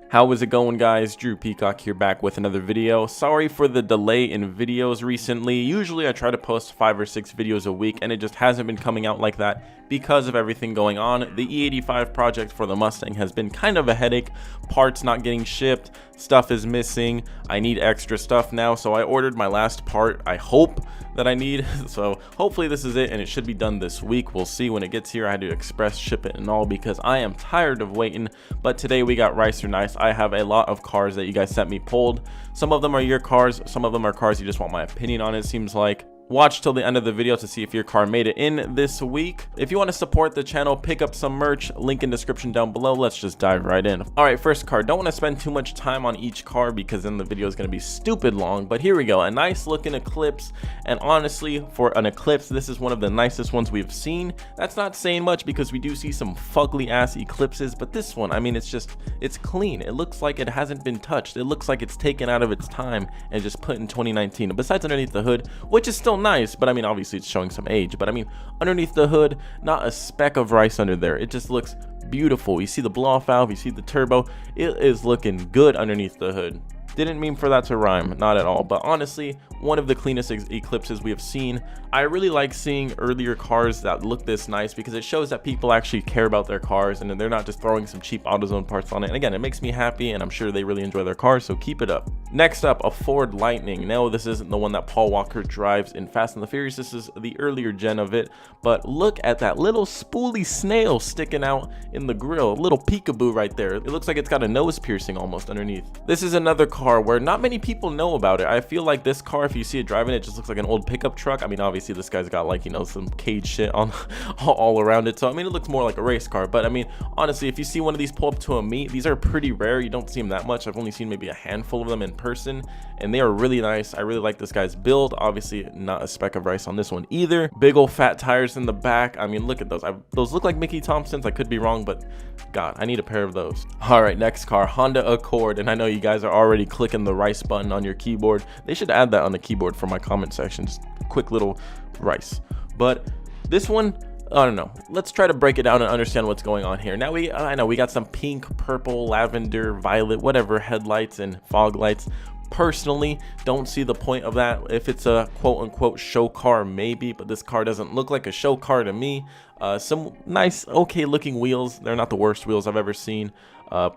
How is it going, guys? Drew Peacock here, back with another video. Sorry for the delay in videos recently. Usually I try to post 5 or 6 videos a week, and it just hasn't been coming out like that because of everything going on. The E85 project for the Mustang has been kind of a headache. Parts not getting shipped, stuff is missing. I need extra stuff now, so I ordered my last part, I hope, that I need. So hopefully this is it, and it should be done this week. We'll see when it gets here. I had to express ship it and all because I am tired of waiting. But today we got Rice or Nice. I have a lot of cars that you guys sent me pulled. Some of them are your cars, some of them are cars you just want my opinion on, it seems like. Watch till the end of the video to see if your car made it in this week. If you want to support the channel, pick up some merch, link in description down below. Let's just dive right in. All right, first car. Don't want to spend too much time on each car because then the video is going to be stupid long, but here we go. A nice looking Eclipse, and honestly, for an Eclipse, this is one of the nicest ones we've seen. That's not saying much because we do see some fugly ass Eclipses, but this one, I mean, it's clean. It looks like it hasn't been touched. It looks like it's taken out of its time and just put in 2019. Besides underneath the hood, which is still nice, but I mean, obviously it's showing some age, but I mean, underneath the hood, not a speck of rice under there. It just looks beautiful. You see the blow off valve, you see the turbo. It is looking good underneath the hood. Didn't mean for that to rhyme, not at all, but honestly, one of the cleanest Eclipses we have seen. I really like seeing earlier cars that look this nice because it shows that people actually care about their cars and they're not just throwing some cheap AutoZone parts on it. And again, it makes me happy, and I'm sure they really enjoy their cars, so keep it up. Next up, a Ford Lightning. No, this isn't the one that Paul Walker drives in Fast and the Furious. This is the earlier gen of it, but look at that little spoolie snail sticking out in the grill. A little peekaboo right there. It looks like it's got a nose piercing almost underneath. This is another car where not many people know about it. I feel like this car, if you see it driving, it just looks like an old pickup truck. I mean, obviously this guy's got, like, you know, some cage shit on all around it, so I mean, it looks more like a race car. But I mean, honestly, if you see one of these pull up to a meet, these are pretty rare. You don't see them that much. I've only seen maybe a handful of them in person, and they are really nice. I really like this guy's build. Obviously not a speck of rice on this one either. Big old fat tires in the back. I mean, look at those. Those look like Mickey Thompsons. I could be wrong, but god, I need a pair of those. All right, next car, Honda Accord. And I know you guys are already clicking the rice button on your keyboard. They should add that on the keyboard for my comment section. Just quick little rice. But this one, I don't know. Let's try to break it down and understand what's going on here. Now I know we got some pink, purple, lavender, violet, whatever headlights and fog lights. Personally, don't see the point of that. If it's a quote-unquote show car, maybe, but this car doesn't look like a show car to me. Some nice, okay looking wheels. They're not the worst wheels I've ever seen.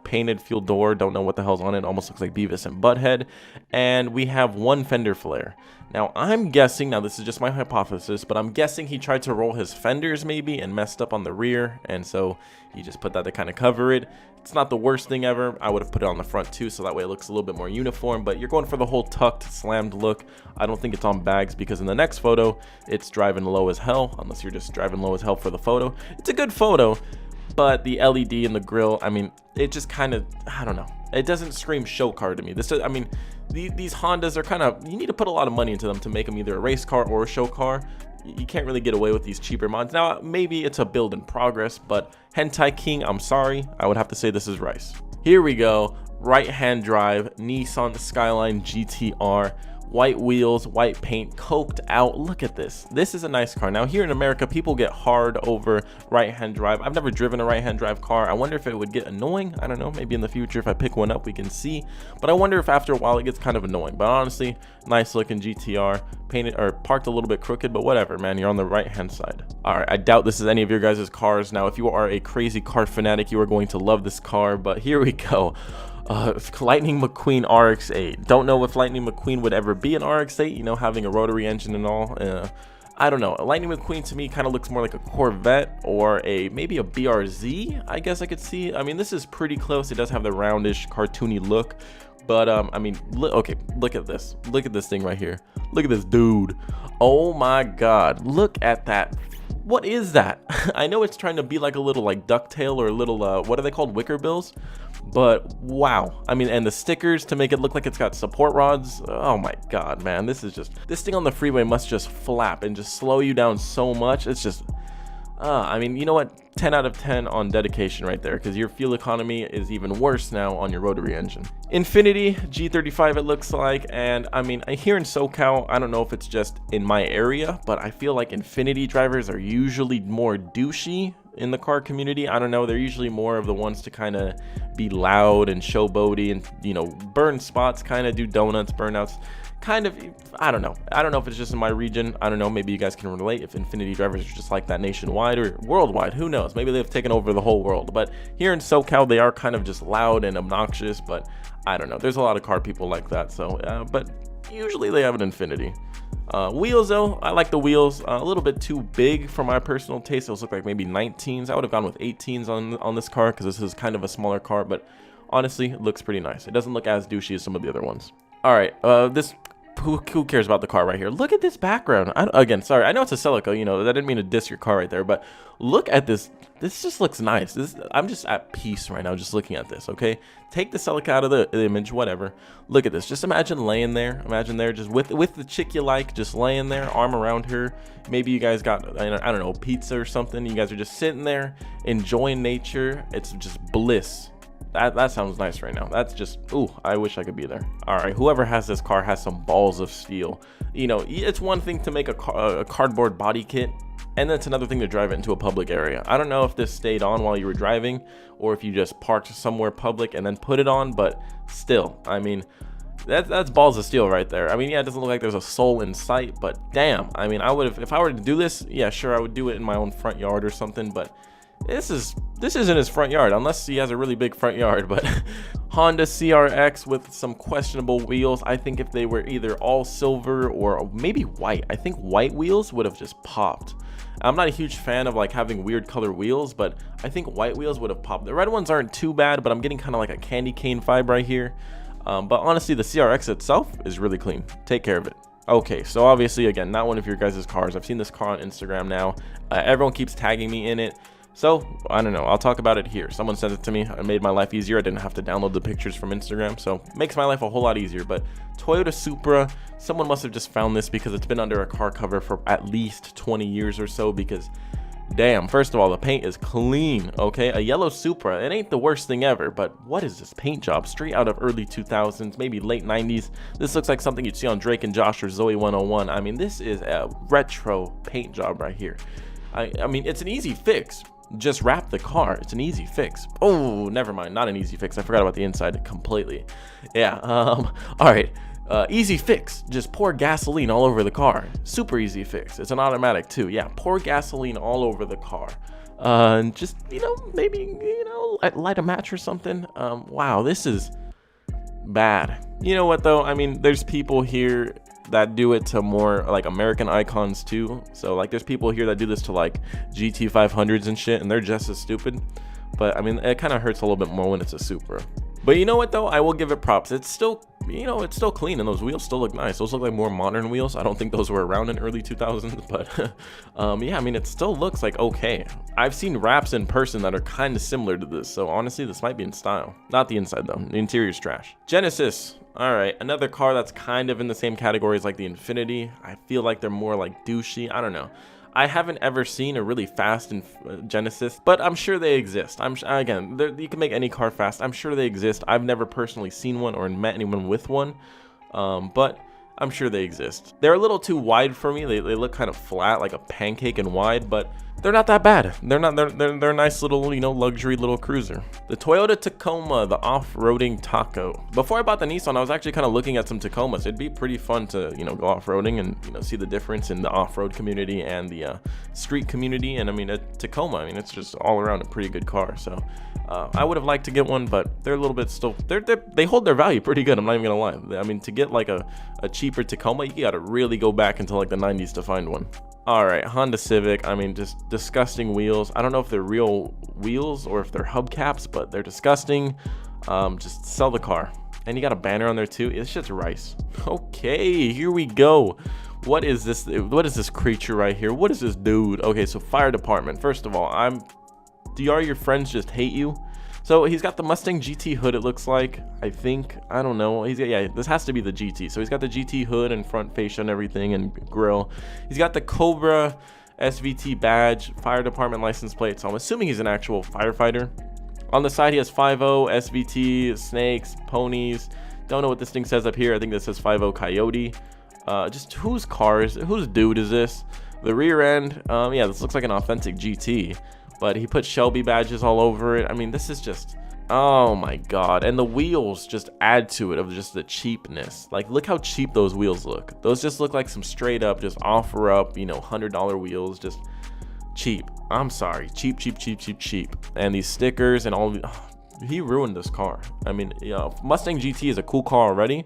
Painted fuel door, don't know what the hell's on it. Almost looks like Beavis and Butthead. And we have one fender flare. Now I'm guessing, now this is just my hypothesis, but I'm guessing he tried to roll his fenders maybe and messed up on the rear, and so he just put that to kind of cover it. It's not the worst thing ever. I would have put it on the front too, so that way it looks a little bit more uniform, but you're going for the whole tucked, slammed look. I don't think it's on bags because in the next photo, it's driving low as hell, unless you're just driving low as hell for the photo. It's a good photo, but the LED in the grill, I mean, it just kind of, I don't know. It doesn't scream show car to me. This is, I mean, these Hondas are kind of, you need to put a lot of money into them to make them either a race car or a show car. You can't really get away with these cheaper mods. Now, maybe it's a build in progress, but Hentai King, I'm sorry. I would have to say this is rice. Here we go. Right-hand drive, Nissan Skyline GTR. White wheels, white paint, coked out. Look at this. This is a nice car. Now here in America, people get hard over right-hand drive. I've never driven a right-hand drive car. I wonder if it would get annoying. I don't know, maybe in the future if I pick one up we can see, but I wonder if after a while it gets kind of annoying. But honestly, nice looking GTR, painted or parked a little bit crooked, but whatever, man, you're on the right-hand side. All right, I doubt this is any of your guys' cars. Now if you are a crazy car fanatic, you are going to love this car, but here we go. Lightning McQueen RX-8. Don't know if Lightning McQueen would ever be an RX-8, you know, having a rotary engine and all. I don't know. A Lightning McQueen to me kind of looks more like a Corvette or maybe a BRZ, I guess I could see. I mean, this is pretty close. It does have the roundish, cartoony look. But, I mean, okay, look at this. Look at this thing right here. Look at this dude. Oh my God. Look at that. What is that? I know it's trying to be like a little like ducktail or a little, what are they called? Wicker bills? But wow. I mean, and the stickers to make it look like it's got support rods. Oh my God, man. This thing on the freeway must just flap and just slow you down so much. It's just, I mean, you know what? 10 out of 10 on dedication right there, because your fuel economy is even worse now on your rotary engine. Infiniti G35 it looks like, and I mean, here in SoCal, I don't know if it's just in my area, but I feel like Infiniti drivers are usually more douchey in the car community. I don't know, they're usually more of the ones to kind of be loud and showboaty and, you know, burn spots, kind of do donuts, burnouts, kind of. I don't know if it's just in my region. I don't know, maybe you guys can relate if Infiniti drivers are just like that nationwide or worldwide. Who knows, maybe they've taken over the whole world. But here in SoCal, they are kind of just loud and obnoxious. But I don't know, there's a lot of car people like that. So but usually they have an Infiniti. Wheels though, I like the wheels. A little bit too big for my personal taste. Those look like maybe 19s. I would have gone with 18s on this car because this is kind of a smaller car, but honestly, it looks pretty nice. It doesn't look as douchey as some of the other ones. All right, who cares about the car right here? Look at this background. Again, sorry, I know it's a Celica, you know, I didn't mean to diss your car right there, but look at this. This just looks nice. I'm just at peace right now just looking at this, okay? Take the Celica out of the image, whatever. Look at this. Just imagine laying there. Imagine there just with the chick you like, just laying there, arm around her. Maybe you guys got, I don't know, pizza or something. You guys are just sitting there, enjoying nature. It's just bliss. That sounds nice right now. That's just, ooh, I wish I could be there. All right, whoever has this car has some balls of steel. You know, it's one thing to make a cardboard body kit, and that's another thing to drive it into a public area. I don't know if this stayed on while you were driving or if you just parked somewhere public and then put it on, but still, I mean, that's balls of steel right there. I mean, yeah, it doesn't look like there's a soul in sight, but damn, I mean, I would have, if I were to do this, yeah, sure, I would do it in my own front yard or something, but this isn't his front yard unless he has a really big front yard. But Honda CRX with some questionable wheels. I think if they were either all silver or maybe white, I think white wheels would have just popped. I'm not a huge fan of like having weird color wheels, but I think white wheels would have popped. The red ones aren't too bad, but I'm getting kind of like a candy cane vibe right here. But honestly, the CRX itself is really clean. Take care of it. Okay, so obviously, again, not one of your guys' cars. I've seen this car on Instagram now. Everyone keeps tagging me in it. So, I don't know, I'll talk about it here. Someone sent it to me, it made my life easier. I didn't have to download the pictures from Instagram, so makes my life a whole lot easier. But Toyota Supra, someone must have just found this because it's been under a car cover for at least 20 years or so, because damn, first of all, the paint is clean, okay? A yellow Supra, it ain't the worst thing ever, but what is this paint job? Straight out of early 2000s, maybe late 90s. This looks like something you'd see on Drake and Josh or Zoe 101. I mean, this is a retro paint job right here. I mean, it's an easy fix. Just wrap the car. It's an easy fix. Oh, never mind, not an easy fix. I forgot about the inside completely. Yeah, all right. Easy fix. Just pour gasoline all over the car. Super easy fix. It's an automatic too. Yeah, pour gasoline all over the car. And just, you know, maybe, you know, light a match or something. Wow, this is bad. You know what though? I mean, there's people here that do it to more like American icons too. So like there's people here that do this to like GT 500s and shit, and they're just as stupid. But I mean, it kind of hurts a little bit more when it's a Supra. But you know what though, I will give it props. It's still, you know, it's still clean, and those wheels still look nice. Those look like more modern wheels. I don't think those were around in early 2000s, but yeah, I mean, it still looks like okay. I've seen wraps in person that are kind of similar to this, so honestly, this might be in style. Not the inside though, the interior's trash. Genesis. All right, another car that's kind of in the same category as like the Infiniti. I feel like they're more like douchey. I don't know. I haven't ever seen a really fast Genesis, but I'm sure they exist. Again, you can make any car fast. I'm sure they exist. I've never personally seen one or met anyone with one, but I'm sure they exist. They're a little too wide for me. They look kind of flat, like a pancake and wide, but they're not that bad. They're a nice little, you know, luxury little cruiser. The Toyota Tacoma, the off-roading taco. Before I bought the Nissan, I was actually kind of looking at some Tacomas. It'd be pretty fun to, you know, go off-roading and, you know, see the difference in the off-road community and the street community. And I mean, a Tacoma, I mean, it's just all around a pretty good car. So I would have liked to get one, but they're a little bit still, they hold their value pretty good. I'm not even gonna lie. I mean, to get like a cheaper Tacoma, you gotta really go back into like the 90s to find one. All right, Honda Civic. I mean, just disgusting wheels. I don't know if they're real wheels or if they're hubcaps, but they're disgusting. Just sell the car. And you got a banner on there too. It's just rice. Okay, here we go. What is this? What is this creature right here? What is this dude? Okay, so fire department. First of all, do your friends just hate you? So he's got the Mustang GT hood, it looks like. I think, I don't know. Yeah, this has to be the GT. So he's got the GT hood and front fascia and everything and grill. He's got the Cobra SVT badge, fire department license plate. So I'm assuming he's an actual firefighter. On the side, he has 50 SVT, snakes, ponies. Don't know what this thing says up here. I think this says 50 Coyote. Just whose dude is this? The rear end, yeah, this looks like an authentic GT. but he put Shelby badges all over it. I mean, this is just, oh my god. And the wheels just add to it of just the cheapness. Like, look how cheap those wheels look. Those just look like some straight up just offer up, you know, $100 wheels, just cheap. I'm sorry, cheap. And these stickers and all, he ruined this car. I mean, you know, Mustang GT is a cool car already,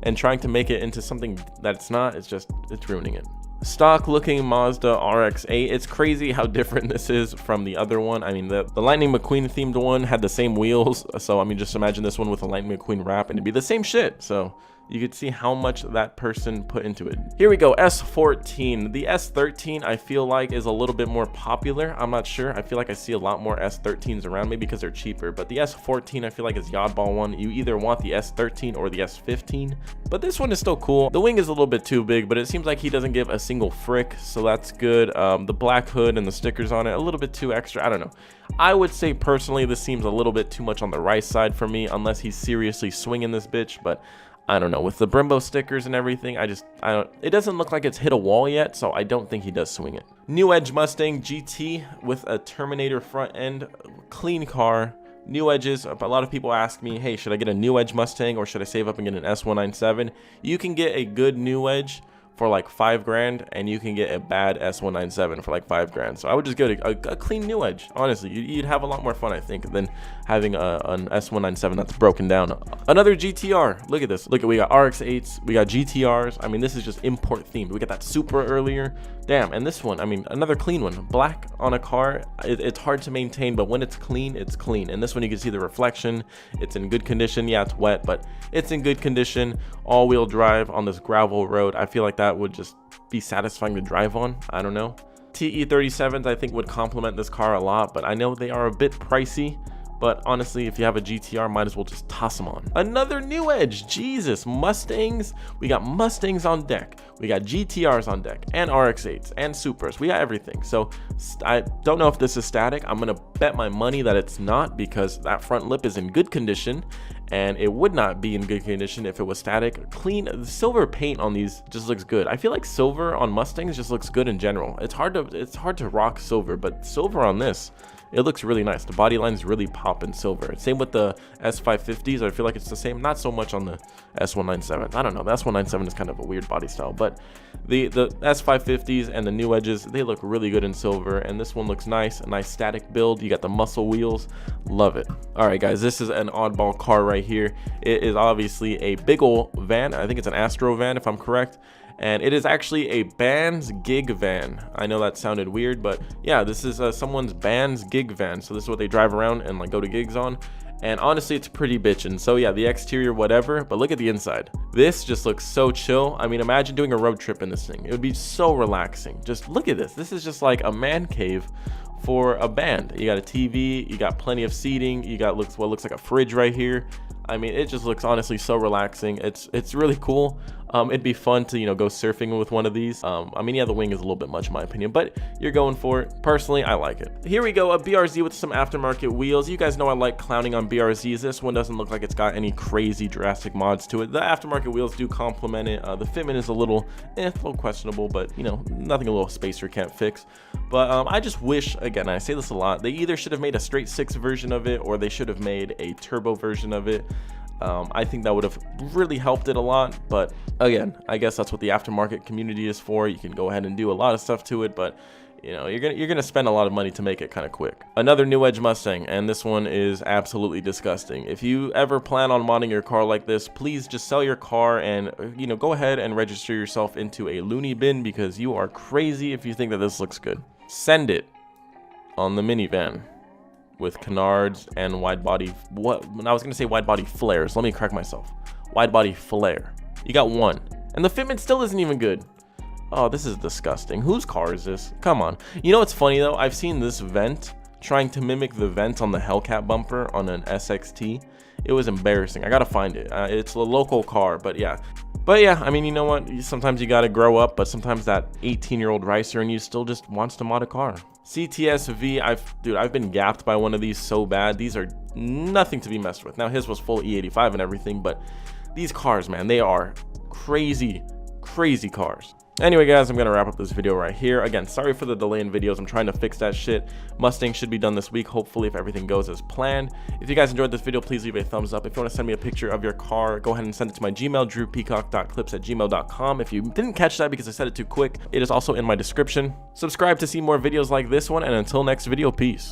and trying to make it into something that it's not, it's ruining it. Stock looking Mazda RX-8. It's crazy how different this is from the other one. I mean, the Lightning McQueen themed one had the same wheels, so I mean, just imagine this one with a Lightning McQueen wrap and it'd be the same shit. So you could see how much that person put into it. Here we go, S14. The S13 I feel like is a little bit more popular. I'm not sure. I feel like I see a lot more S13s around, maybe because they're cheaper, but the S14 I feel like is the oddball one. You either want the S13 or the S15, but this one is still cool. The wing is a little bit too big, but it seems like he doesn't give a single frick, so that's good. The black hood and the stickers on it, a little bit too extra. I don't know. I would say personally this seems a little bit too much on the right side for me, unless he's seriously swinging this bitch, but I don't know, with the Brembo stickers and everything, it doesn't look like it's hit a wall yet, so I don't think he does swing it. New Edge Mustang GT with a Terminator front end, clean car, new edges. A lot of people ask me, hey, should I get a new Edge Mustang or should I save up and get an S197? You can get a good new Edge for like $5 grand, and you can get a bad S197 for like $5 grand. So I would just get a clean new Edge. Honestly, you'd have a lot more fun, I think, than having an S197 that's broken down. Another GTR. Look at this. Look at, we got RX-8s, we got GTRs. I mean, this is just import themed. We got that Supra earlier. Damn, and this one, I mean, another clean one. Black on a car, it's hard to maintain, but when it's clean, it's clean. And this one, you can see the reflection. It's in good condition. Yeah, it's wet, but it's in good condition. All-wheel drive on this gravel road. I feel like that would just be satisfying to drive on. I don't know. TE37s I think would complement this car a lot, but I know they are a bit pricey. But honestly, if you have a GTR, might as well just toss them on. Another new Edge. Jesus, Mustangs. We got Mustangs on deck. We got GTRs on deck, and RX-8s, and Supras. We got everything. So I don't know if this is static. I'm gonna bet my money that it's not, because that front lip is in good condition, and it would not be in good condition if it was static. Clean, the silver paint on these just looks good. I feel like silver on Mustangs just looks good in general. It's hard to rock silver, but silver on this, it looks really nice. The body lines really pop in silver. Same with the S550s. I feel like it's the same. Not so much on the S197. I don't know. The S197 is kind of a weird body style, but the S550s and the new Edges, they look really good in silver. And this one looks nice. A nice static build. You got the muscle wheels. Love it. All right, guys. This is an oddball car right here. It is obviously a big ol' van. I think it's an Astro van, if I'm correct. And it is actually a band's gig van. I know that sounded weird, but yeah, this is someone's band's gig van. So this is what they drive around and like go to gigs on. And honestly, it's pretty bitchin'. So yeah, the exterior, whatever, but look at the inside. This just looks so chill. I mean, imagine doing a road trip in this thing. It would be so relaxing. Just look at this. This is just like a man cave for a band. You got a TV, you got plenty of seating, you got what looks like a fridge right here. I mean, it just looks honestly so relaxing. It's really cool. It'd be fun to, you know, go surfing with one of these. I mean, yeah, the wing is a little bit much in my opinion, but you're going for it. Personally, I like it. Here we go, a BRZ with some aftermarket wheels. You guys know I like clowning on BRZs. This one doesn't look like it's got any crazy drastic mods to it. The aftermarket wheels do complement it. The fitment is a little questionable, but you know, nothing a little spacer can't fix. But I just wish, again, I say this a lot, they either should have made a straight 6 version of it, or they should have made a turbo version of it. I think that would have really helped it a lot, but again, I guess that's what the aftermarket community is for. You can go ahead and do a lot of stuff to it, but you know, you're gonna spend a lot of money to make it kind of quick. Another new Edge Mustang, and this one is absolutely disgusting. If you ever plan on modding your car like this, please just sell your car and, you know, go ahead and register yourself into a loony bin, because you are crazy if you think that this looks good. Send it on the minivan with canards and wide body, I was gonna say wide body flares. Let me correct myself. Wide body flare. You got one, and the fitment still isn't even good. Oh, this is disgusting. Whose car is this? Come on. You know what's funny though? I've seen this vent trying to mimic the vent on the Hellcat bumper on an SXT. It was embarrassing. I gotta find it. It's a local car, but yeah. I mean, you know what? Sometimes you gotta grow up, but sometimes that 18-year-old ricer in you still just wants to mod a car. CTS-V, I've been gapped by one of these so bad. These are nothing to be messed with. Now his was full E85 and everything, but these cars, man, they are crazy cars. Anyway guys, I'm gonna wrap up this video right here. Again, sorry for the delay in videos. I'm trying to fix that shit. Mustang should be done this week, hopefully, if everything goes as planned. If you guys enjoyed this video, please leave a thumbs up. If you want to send me a picture of your car, go ahead and send it to my Gmail, drewpeacock.clips@gmail.com. If you didn't catch that because I said it too quick, it is also in my description. Subscribe to see more videos like this one, and until next video, peace.